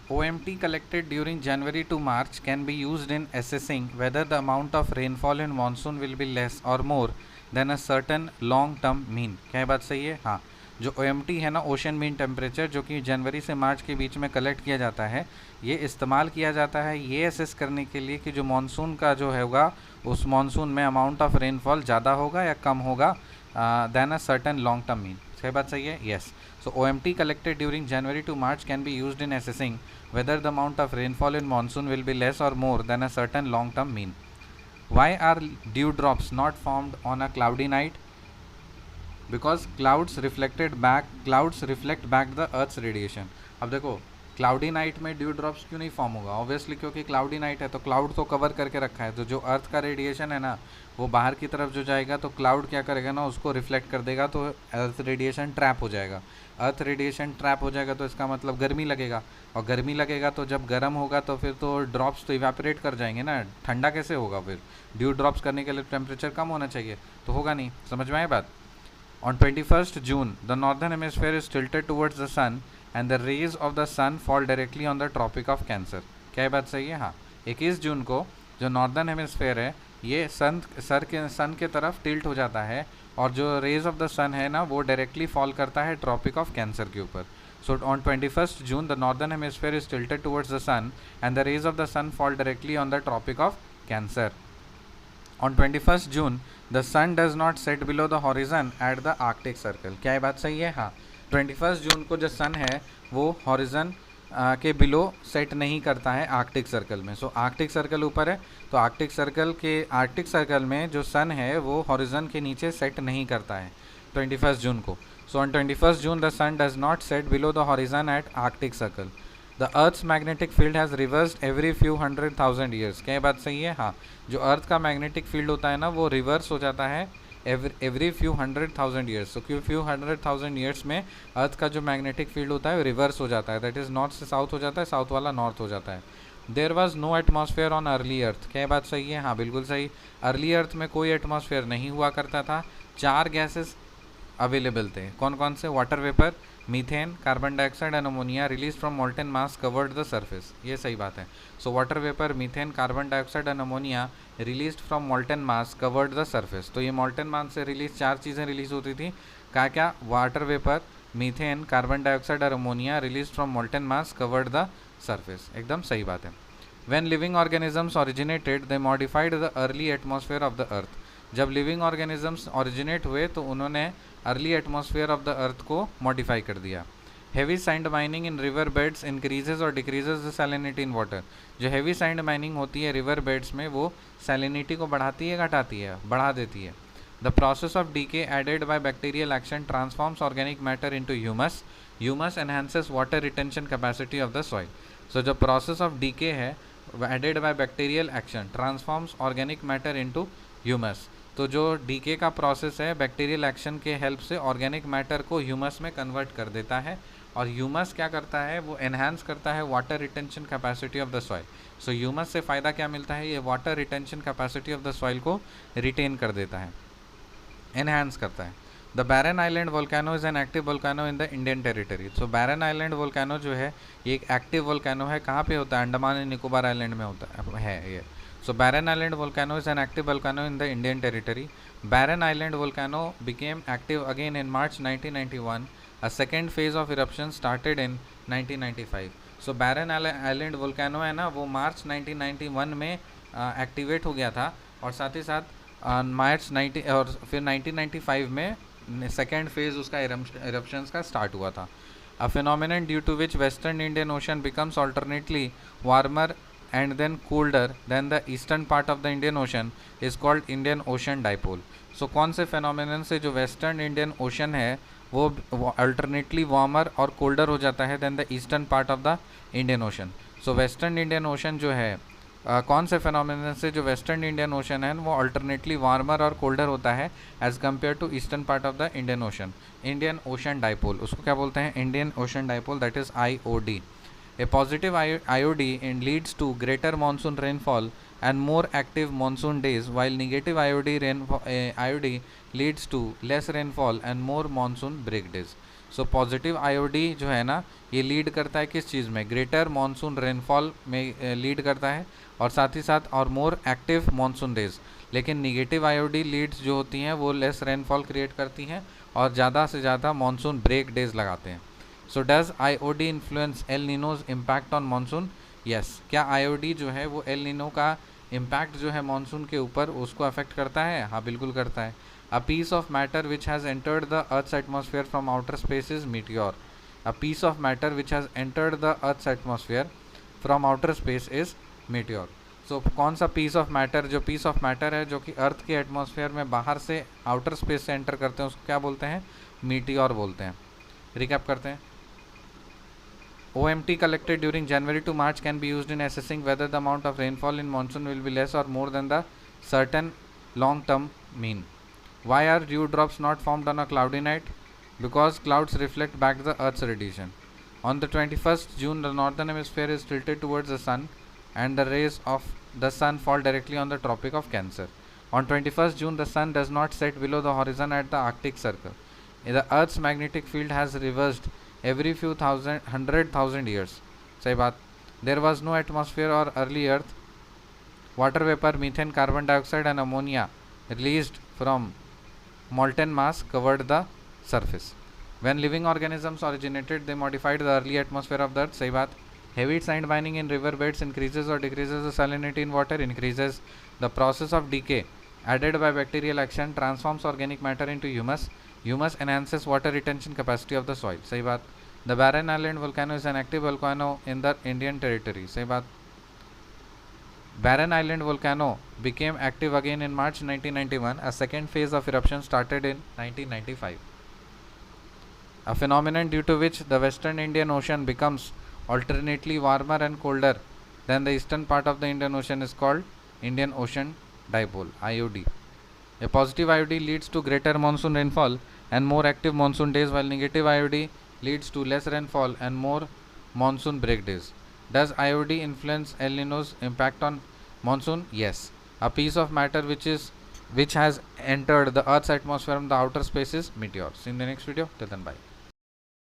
OMT collected during January to March can be used in assessing whether the amount of rainfall in monsoon will be less or more than a certain long term mean. क्या बात सही है? हाँ, जो OMT है ना, ocean mean temperature, जो कि जनवरी से मार्च के बीच में कलेक्ट किया जाता है, ये इस्तेमाल किया जाता है ये असेस करने के लिए कि जो मानसून का जो होगा उस मानसून में अमाउंट ऑफ रेनफॉल ज़्यादा होगा या कम होगा than a certain long term mean. क्या बात सही है? Yes. So OMT collected during January to March can be used in assessing whether the amount of rainfall in monsoon will be less or more than a certain long-term mean. Why are dewdrops not formed on a cloudy night? Because clouds reflect back the Earth's radiation. अब देखो, cloudy night में due drops क्यों नहीं form होगा? Obviously क्योंकि cloudy night है, तो cloud तो कवर करके रखा है, तो जो अर्थ का रेडिएशन है ना वो बाहर की तरफ जो जाएगा तो क्लाउड क्या करेगा ना, उसको रिफ्लेक्ट कर देगा, तो अर्थ रेडिएशन ट्रैप हो जाएगा. अर्थ रेडिएशन ट्रैप हो जाएगा तो इसका मतलब गर्मी लगेगा, और गर्मी लगेगा तो जब गर्म होगा तो फिर तो ड्रॉप्स तो इवेपोरेट कर जाएंगे ना. ठंडा कैसे होगा? फिर ड्यू ड्रॉप्स करने के लिए टेम्परेचर कम होना चाहिए, तो होगा नहीं. समझ में आए बात? On 21st June, the northern hemisphere is tilted towards the sun and the rays of the sun fall directly on the Tropic of Cancer. क्या ये बात सही है? हाँ. 21 जून को जो नॉर्दर्न हेमिस्फेयर है ये सन के तरफ टिल्ट हो जाता है, और जो रेज ऑफ द सन है ना वो डायरेक्टली फॉल करता है ट्रॉपिक ऑफ कैंसर के ऊपर. So on 21st June, the northern hemisphere is tilted towards the sun and the rays of the sun fall directly on the Tropic of Cancer. On 21st June, the sun does not set below the horizon at the Arctic Circle. क्या ये बात सही है? हाँ. 21 June को जो सन है वो हॉरिजन के बिलो सेट नहीं करता है आर्कटिक सर्कल में. सो आर्कटिक सर्कल ऊपर है, तो आर्कटिक सर्कल में जो सन है वो हॉरिजन के नीचे सेट नहीं करता है 21 जून को. So on 21 June the sun does not set below the horizon at Arctic circle. The earth's magnetic field has reversed every few 100,000 years. क्या ये बात सही है? हाँ. जो अर्थ का मैग्नेटिक फील्ड होता है ना वो रिवर्स हो जाता है एवरी फ्यू 100,000 ईयर्स. तो क्यों फ्यू 100,000 ईयर्स में अर्थ का जो मैग्नेटिक फील्ड होता है रिवर्स हो जाता है, दैट इज़ नॉर्थ से साउथ हो जाता है, साउथ वाला नॉर्थ हो जाता है. There was no atmosphere on early earth. क्या बात सही है? हाँ, बिल्कुल सही. अर्ली अर्थ में कोई एटमॉस्फेयर नहीं हुआ करता था. 4 गैसेस अवेलेबल थे. कौन कौन से? Water vapour, methane, carbon dioxide and ammonia release from molten mass covered the surface. ये सही बात है. So water vapour, methane, carbon dioxide and ammonia release from molten mass covered the surface. तो ये मोल्टेन मास से रिलीज 4 चीज़ें release होती थी. क्या? Water vapour, methane, carbon dioxide और ammonia release from molten mass covered the surface. एकदम सही बात है. When living organisms originated they modified the early atmosphere of the earth. जब लिविंग ऑर्गेनिजम्स ओरिजिनेट हुए तो उन्होंने early atmosphere of the earth को मॉडिफाई कर दिया. Heavy sand mining in river beds increases और decreases the salinity in water. जो heavy sand mining होती है रिवर बेड्स में वो सैलिनिटी को बढ़ाती है, घटाती है? बढ़ा देती है. The process of decay aided by bacterial action transforms organic matter into humus. Humus enhances water retention capacity of the soil. So जो प्रोसेस ऑफ डीके है aided by bacterial action transforms organic matter into humus. तो जो decay का process है bacterial action के help से organic matter को humus में कन्वर्ट कर देता है, और ह्यूमस क्या करता है? वो एनहांस करता है water retention capacity of the soil. So humus से फ़ायदा क्या मिलता है? ये water retention capacity of the soil को रिटेन कर देता है, एनहांस करता है. The Barren Island volcano is an active volcano in the Indian territory. So Barren Island volcano जो है ये एक एक्टिव वोल्केनो है. कहाँ पे होता है? अंडमान एंड निकोबार आइलैंड में होता है ये. So Barren Island volcano is an active volcano in the Indian territory. Barren Island volcano became active again in March 1991. A second phase of eruption started in 1995. So Barren Island volcano है ना वो मार्च 1991 में activate हो गया था, और साथ ही साथ मार्च 90 और फिर 1995 में सेकेंड फेज उसका eruptions का स्टार्ट हुआ था. A phenomenon due to which Western Indian Ocean becomes alternately warmer and then colder than the eastern part of the Indian Ocean is called Indian Ocean Dipole. So कौन से phenomenon से जो western Indian ocean है वो alternately warmer और colder हो जाता है than the eastern part of the Indian Ocean. So western Indian Ocean जो है कौन से phenomenon से जो वेस्टर्न इंडियन ओशन है वो अल्टरनेटली वार्मर और कोल्डर होता है as compare to eastern part of the Indian Ocean. Indian Ocean dipole, उसको क्या बोलते हैं? Indian Ocean dipole, that is IOD. A positive IOD leads to greater monsoon rainfall and more active monsoon days, while negative IOD leads to less rainfall and more monsoon break days. So positive IOD जो है ना, ये lead करता है किस चीज़ में, greater monsoon rainfall में lead करता है, और साथ ही साथ और मोर एक्टिव मॉनसून डेज। लेकिन निगेटिव आईओडी लीड्स जो होती हैं वो लेस रेनफॉल क्रिएट करती हैं और ज़्यादा से ज़्यादा मॉनसून ब्रेक डेज लगाते हैं। So does IOD influence El Nino's impact on monsoon? Yes, क्या आईओडी जो है वो एल नीनो का इम्पैक्ट जो है मॉनसून के ऊपर उसको अफेक्ट करता है? हाँ, बिल्कुल करता है। A piece of matter which has entered the Earth's atmosphere from outer space is meteor. A piece of matter which has entered the Earth's atmosphere from outer space is meteor. So कौन सा piece of matter, जो piece of matter है जो कि अर्थ के atmosphere में बाहर से आउटर स्पेस से एंटर करते हैं उसको क्या बोलते हैं? मीटियोर बोलते हैं। रिकैप करते हैं। OMT collected during January to March can be used in assessing whether the amount of rainfall in monsoon will be less or more than the certain long term mean. Why are dewdrops not formed on a cloudy night? Because clouds reflect back the Earth's radiation. On the 21st June, the northern hemisphere is tilted towards the sun, and the rays of the sun fall directly on the Tropic of Cancer. On 21st June, the sun does not set below the horizon at the Arctic Circle. The Earth's magnetic field has reversed every few hundred thousand years. सही बात। There was no atmosphere or early Earth. Water vapor, methane, carbon dioxide, and ammonia released from molten mass covered the surface. When living organisms originated, they modified the early atmosphere of the earth. सही बात। Heavy sand mining in river beds increases or decreases the salinity in water, increases the process of decay added by bacterial action, transforms organic matter into humus. Humus enhances water retention capacity of the soil. सही बात। The Barren Island volcano is an active volcano in the Indian territory. सही बात। Barren Island volcano became active again in March 1991. A second phase of eruption started in 1995. A phenomenon due to which the western Indian Ocean becomes alternately warmer and colder than the eastern part of the Indian Ocean is called Indian Ocean Dipole, IOD. A positive IOD leads to greater monsoon rainfall and more active monsoon days, while negative IOD leads to less rainfall and more monsoon break days. Does IOD influence El Nino's impact on monsoon? Yes. A piece of matter which has entered the Earth's atmosphere from the outer space is meteor. See you in the next video. Till then, bye.